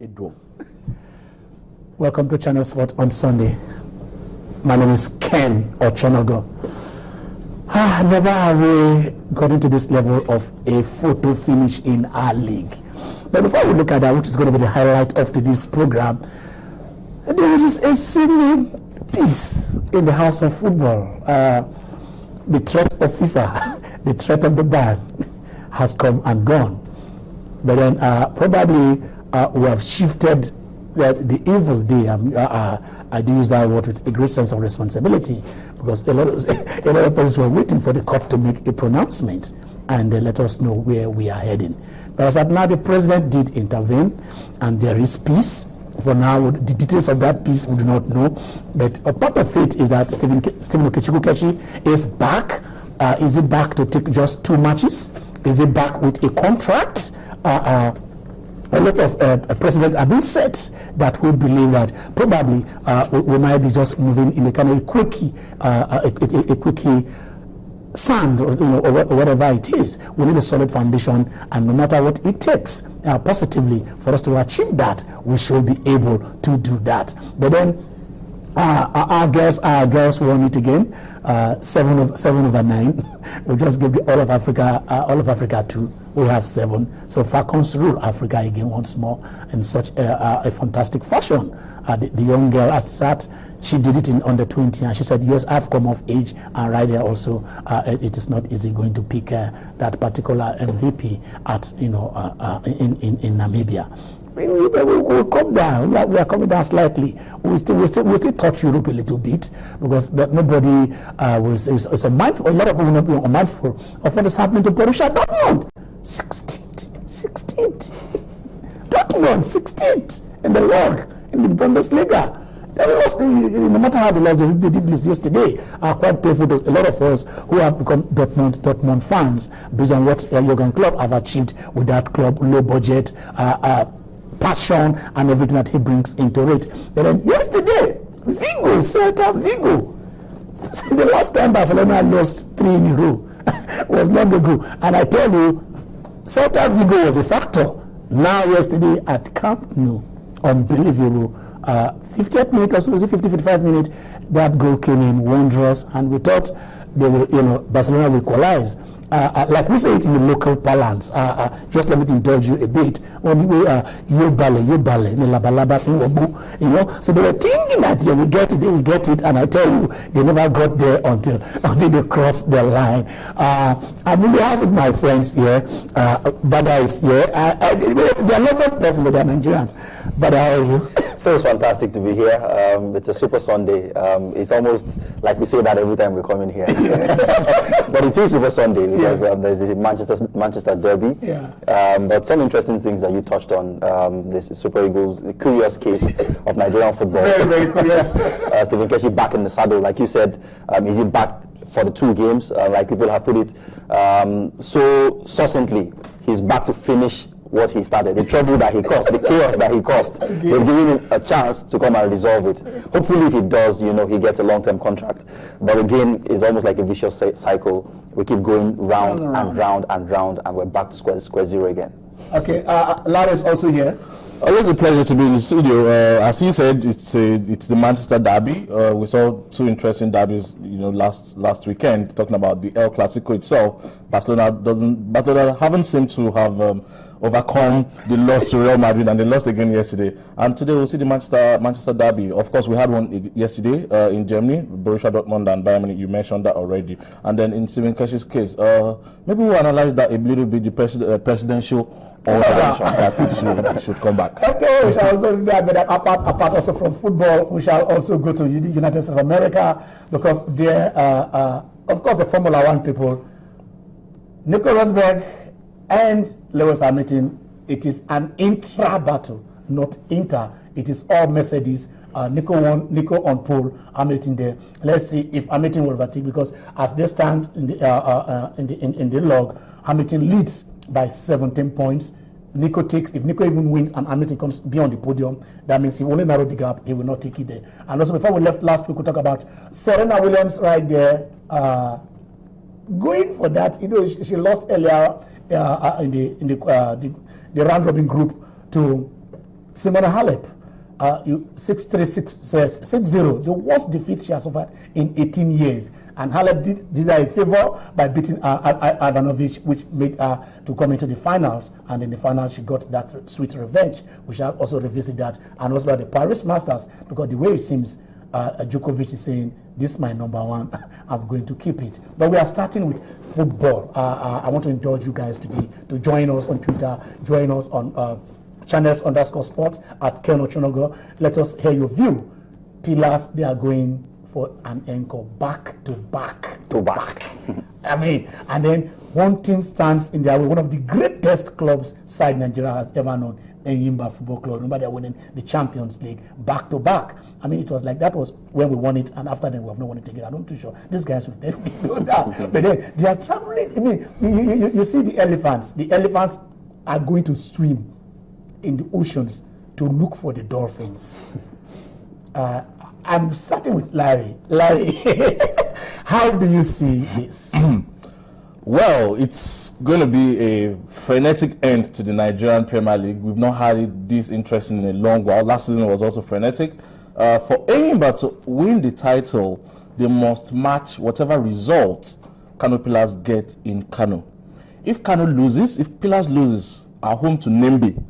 Edo. Welcome to Channel Sport on Sunday. My name is Ken Ochonogo. Never have we gotten to this level of a photo finish in our league. But before we look at that, which is going to be the highlight of today's program, there is a seeming peace in the house of football. The threat of FIFA, the threat of the ban has come and gone. But then probably we have shifted the evil day. I do use that word with a great sense of responsibility, because a lot of persons were waiting for the court to make a pronouncement and let us know where we are heading. But as of now, the president did intervene, and there is peace. For now, the details of that peace we do not know, but a part of it is that Stephen Okechukwu is back. Is he back to take just 2 matches? Is he back with a contract? A lot of precedents have been set that we believe that probably we might be just moving in a kind of a quickie sand, or whatever it is. We need a solid foundation, and no matter what it takes, positively, for us to achieve that, we should be able to do that. But then our girls won it again, 7/9. We just give the all of Africa 2. We have 7. So Falcons rule Africa again once more in such a fantastic fashion. The young girl, as sat, she did it in under 20, and she said, "Yes, I've come of age." And right there also, it is not easy going to pick that particular MVP at in Namibia. We'll come down. We are coming down slightly. We still touch Europe a little bit, because nobody will say it's a mindful. A lot of people will not be mindful of what is happening to Borussia Dortmund. 16th. Dortmund 16th in the log in the Bundesliga. They lost. No matter how they lost, they did lose yesterday. Quite painful to a lot of us who have become Dortmund fans, based on what Jurgen Klopp have achieved with that club, low budget, passion, and everything that he brings into it. But then yesterday, Celta Vigo. The last time Barcelona lost 3 in a row was long ago, and I tell you, Celta Vigo was a factor. Now yesterday at Camp Nou, unbelievable. 50th minute or so, was it 55 minutes? That goal came in wondrous, and we thought they will, Barcelona will equalize. Like we say it in the local parlance, just let me indulge you a bit. So they were thinking that they will get it, and I tell you, they never got there until they crossed the line. I'm in the house with my friends here. Bada is here. They are not persons, they are Nigerians. Bada, how are you? Feels fantastic to be here. It's a super Sunday. It's almost like we say that every time we come in here. But it is Super Sunday because there's the Manchester derby. But some interesting things that you touched on. This Super Eagles, the curious case of Nigerian football. Very, very curious. Stephen Keshi back in the saddle, like you said. Is he back for the 2 games? Like people have put it so succinctly, he's back to finish what he started, the trouble that he caused, the chaos that he caused. They're giving him a chance to come and resolve it. Hopefully, if he does, he gets a long-term contract. But again, it's almost like a vicious cycle. We keep going round and round and round, and we're back to square zero again. Okay, Lara is also here. Always a pleasure to be in the studio. As you said, it's the Manchester derby. We saw 2 interesting derbies, last weekend. Talking about the El Clasico itself, Barcelona haven't seemed to have overcome the loss to Real Madrid, and they lost again yesterday. And today we'll see the Manchester derby. Of course, we had one yesterday in Germany, Borussia Dortmund and Bayern Munich. You mentioned that already. And then in Stephen Keshi's case, maybe we'll analyze that a little bit. The presidential that it should come back. Okay, we shall also do that, but apart also from football, we shall also go to the United States of America, because there, of course, the Formula One people, Nico Rosberg and Lewis Hamilton, it is an intra battle, not inter. It is all Mercedes. Nico on pole, Hamilton there. Let's see if Hamilton will overtake, because as they stand in the log, Hamilton leads by 17 points. If Nico even wins and Hamilton comes beyond the podium, that means he will only narrow the gap, he will not take it there. And also, before we left last week, we talked about Serena Williams right there, going for that. She lost earlier in the round robin group to Simona Halep, 6-0, the worst defeat she has suffered in 18 years. And Halep did her a favor by beating Ivanovic, which made her to come into the finals. And in the final, she got that sweet revenge. We shall also revisit that. And also about the Paris Masters, because the way it seems, Djokovic is saying, this is my number one, I'm going to keep it. But we are starting with football. I want to indulge you guys today to join us on Twitter, join us on channels_sports at Ken Ochonogo. Let us hear your view. Pillars, they are going for an encore back to back. I mean, and then one team stands in their way, one of the greatest clubs side Nigeria has ever known, Enyimba Football Club. Remember, they're winning the Champions League back to back. I mean, it was like that was when we won it, and after then we have not won it again. I'm not too sure these guys will let me know that. But then they are traveling. I mean, you see the elephants. The elephants are going to swim in the oceans to look for the dolphins. I'm starting with Larry. Larry, how do you see this? Well, it's going to be a frenetic end to the Nigerian Premier League. We've not had it this interesting in a long while. Last season was also frenetic. For Enyimba to win the title, they must match whatever results Kano Pillars get in Kano. If Kano loses, if Pillars loses at home to Nembe,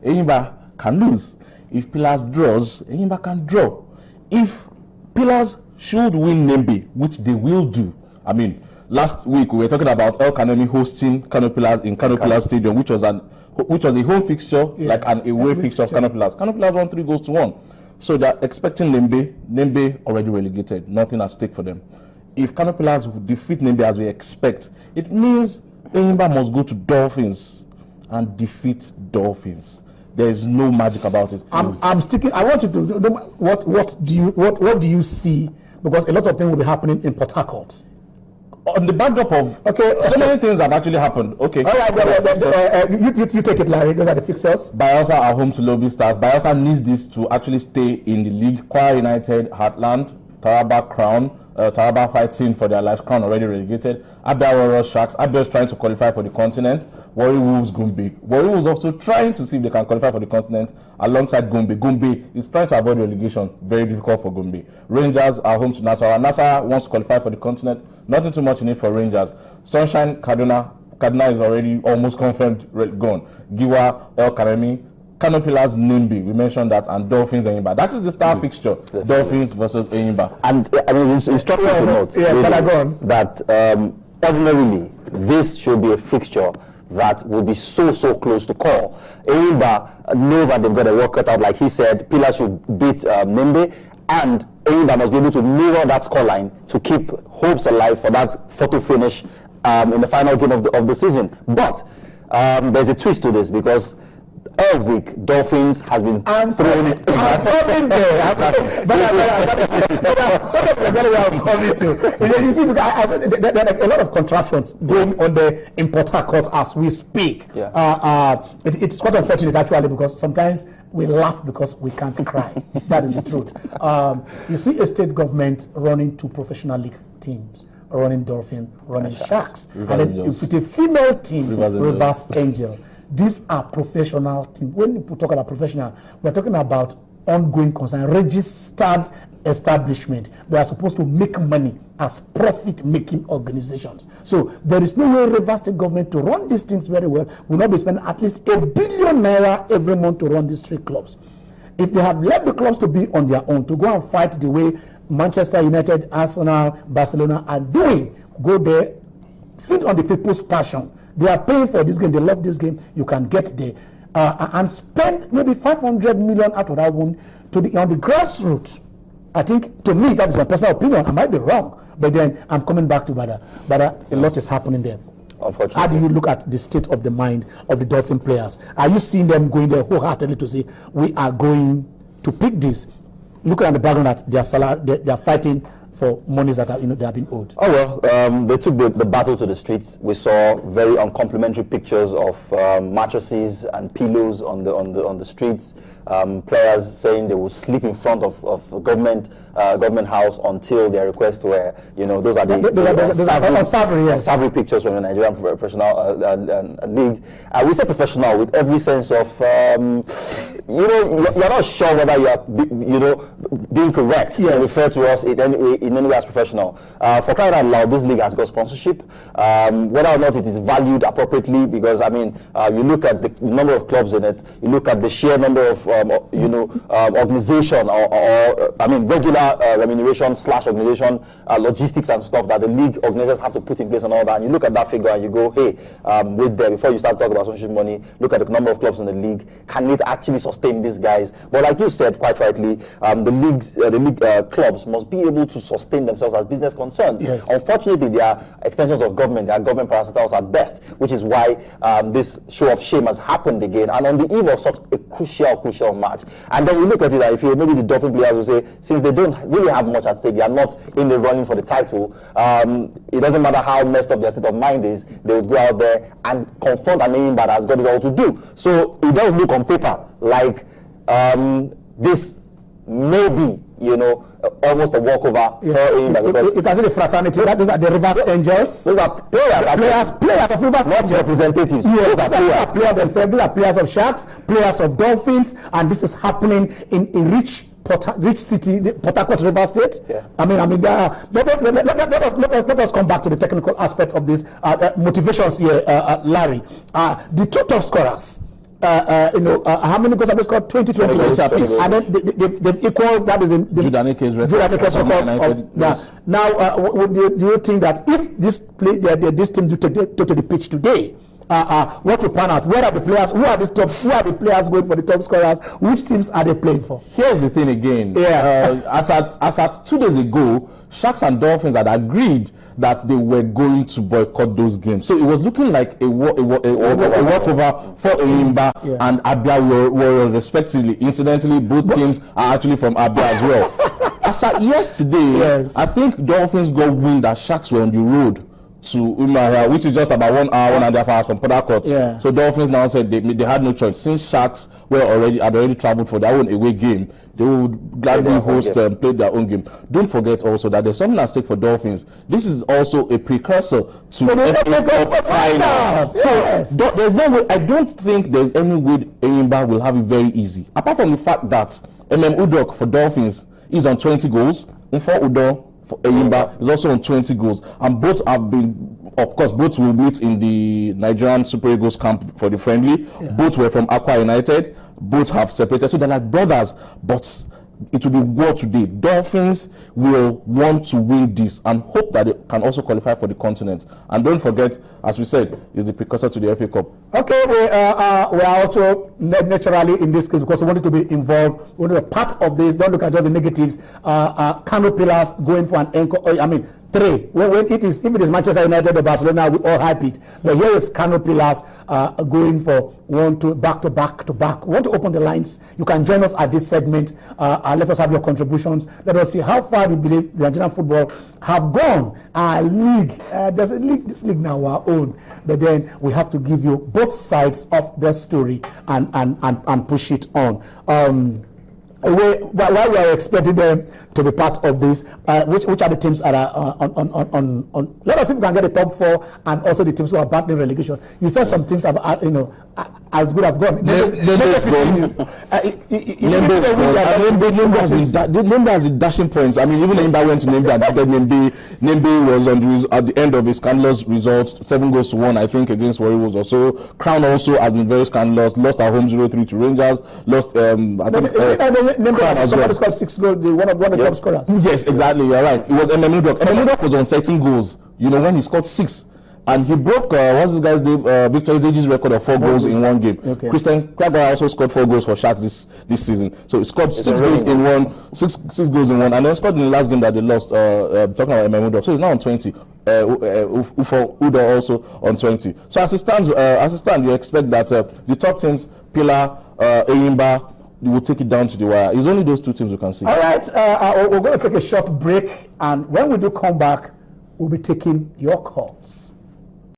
Enyimba can lose. If Pillars draws, Enyimba can draw. If Pillars should win Nembe, which they will do, I mean, last week we were talking about El Kanemi hosting Kano Pillars in Kano Pillars Stadium, which was a home fixture, like an away fixture of Kano Pillars. Kano Pillars won 3-1. So they're expecting Nembe already relegated, nothing at stake for them. If Kano Pillars defeat Nembe as we expect, it means Enyimba must go to Dolphins and defeat Dolphins. There is no magic about it. I'm sticking. I want you to what do you see? Because a lot of things will be happening in Port Harcourt. On the backdrop of so many things have actually happened. Okay. All right. You take it, Larry. Those are the fixtures. Bayelsa are home to Lobby Stars. Bayelsa needs this to actually stay in the league. Kwara United, Heartland, Taraba Crown. Taraba fighting for their life crown, already relegated. Abia Warriors Sharks. Abia is trying to qualify for the continent. Warri Wolves, Gombe. Warri Wolves also trying to see if they can qualify for the continent alongside Gombe. Gombe is trying to avoid relegation. Very difficult for Gombe. Rangers are home to Nasarawa. Nasarawa wants to qualify for the continent. Nothing too much in it for Rangers. Sunshine, Kaduna. Kaduna is already almost confirmed gone. Giwa, El Kanemi. Kano Pillars, Nembe, we mentioned that, and Dolphins, Enyimba. That is the star fixture, Dolphins versus Enyimba. And I mean, it's instructive to note that ordinarily this should be a fixture that will be so close to call. Enyimba know that they've got a work cut out, like he said. Pillars should beat Nembe, and Enyimba must be able to mirror that scoreline to keep hopes alive for that photo finish in the final game of the season. But there's a twist to this, because all week, Dolphins has been thrown in. I'm coming there. I'm coming to. You see, I said there are a lot of contractions going on there in Port Harcourt as we speak. Yeah. It's quite unfortunate, actually, because sometimes we laugh because we can't cry. That is the truth. You see a state government running 2 professional league teams, running Dolphin, running Sharks. And then with a female team, Reverse Angel. These are professional teams. When we talk about professional, we're talking about ongoing concern, registered establishment. They are supposed to make money as profit-making organizations. So there is no way Rivers State government to run these things very well will not be spending at least ₦1 billion every month to run these 3 clubs. If they have left the clubs to be on their own, to go and fight the way Manchester United, Arsenal, Barcelona are doing, go there, feed on the people's passion. They are paying for this game. They love this game. You can get there and spend maybe 500 million out of that one on the grassroots. I think, to me, that is my personal opinion. I might be wrong, but then I'm coming back to Bada. Bada, a lot is happening there. Unfortunately. How do you look at the state of the mind of the Dolphin players? Are you seeing them going there wholeheartedly to say, we are going to pick this? Looking at the background that their salary, they are fighting for monies that are, they have been owed. Oh well, they took the battle to the streets. We saw very uncomplimentary pictures of mattresses and pillows on the streets. Players saying they would sleep in front of government house until their requests were, those are the savvy pictures from the Nigerian professional league. We say professional with every sense of you're not sure whether you are, being correct to refer to us in any way as professional. For crying out loud, this league has got sponsorship. Whether or not it is valued appropriately, because I mean, you look at the number of clubs in it, you look at the sheer number of organization or regular remuneration / organization, logistics and stuff that the league organizers have to put in place and all that. And you look at that figure and you go, hey, wait there, before you start talking about sponsorship money, look at the number of clubs in the league. Can it actually sustain these guys? But like you said quite rightly, the league clubs must be able to sustain themselves as business concerns. Yes. Unfortunately, they are extensions of government. They are government parastatals at best, which is why this show of shame has happened again. And on the eve of such a crucial match. And then you look at it and you feel maybe the Dolphin players will say, since they don't really have much at stake, they are not in the running for the title, it doesn't matter how messed up their state of mind is, they will go out there and confront an Enyimba that has got it all to do. So it does look on paper like this may be, almost a walkover for Enyimba. You can see the fraternity. Those are the Rivers Angels. Those are players of Rivers not Angels. representatives. Yes, Those are players. themselves. They are players of Sharks, players of Dolphins, and this is happening in rich city, Port Harcourt, River State. Yeah. Let us come back to the technical aspect of this motivations here, Larry. The two top scorers. How many goals have they scored? 20 apiece. And then they've equaled, that is in the Jude Anike's record. Now, do you think that if this team do take to the pitch today, what will pan out? Where are the players? Who are the players going for the top scorers? Which teams are they playing for? Here's the thing again. Yeah. As at 2 days ago, Sharks and Dolphins had agreed that they were going to boycott those games. So it was looking like a walkover for Enyimba and Abia Warriors respectively. Incidentally, both teams are actually from Abia as well. As at yesterday, I think Dolphins got wind that Sharks were on the road to Umuahia, which is just about 1 hour, 1.5 hours from Port Harcourt. Yeah. So Dolphins now said they had no choice. Since Sharks had already traveled for their own away game, they would gladly host and play their own game. Don't forget also that there's something at stake for Dolphins. This is also a precursor to the FA Cup final. Yes. So there's no way. I don't think there's any way Enyimba will have it very easy. Apart from the fact that Udok for Dolphins is on 20 goals, Mfo Udo for Enyimba is also on 20 goals, and both have been, of course, both will meet in the Nigerian Super Eagles camp for the friendly. Yeah. Both were from Akwa United. Both have separated, so they're like brothers. But it will be war today. Dolphins will want to win this and hope that they can also qualify for the continent. And don't forget, as we said, is the precursor to the FA Cup. Okay, we are also naturally in this case because we wanted to be involved. We want to be part of this. Don't look at just the negatives. Kano Pillars going for an encore. 3. When if it is Manchester United or Barcelona, we all hype it. But here is Kano Pillars going for 1, 2, back to back. We want to open the lines. You can join us at this segment. Let us have your contributions. Let us see how far you believe the Nigerian football have gone. This league now our own. But then we have to give you both sides of the story and push it on. While we are expecting them to be part of this, which are the teams that are on? Let us see if we can get the top 4 and also the teams who are battling relegation. You said some teams have, as good have gone. Nembe has the dashing points. Even Enyimba went to Nembe and then Nembe was at the end of his scandalous results, 7 goals to 1, I think, against Warriors or so. Crown also has been very scandalous. Lost at home 0-3 to Rangers. Lost, Somebody scored 6 goals. One of the top scorers. Yes, exactly. You're right. It was Udok. Udok was on 13 goals. When he scored 6. And he broke, what's this guy's name? Victor Ezeji's record of 4 goals in one game. Okay. Christian Kragbara also scored 4 goals for Sharks this season. So he scored 6 goals in one, 6 goals in one, and then scored in the last game that they lost, talking about Udok. So he's now on 20. For Udo also on 20. So as it stands, you expect that the top teams, Pillar, Enyimba, you will take it down to the wire. It's only those 2 teams we can see. All right, we're going to take a short break, and when we do come back, we'll be taking your calls.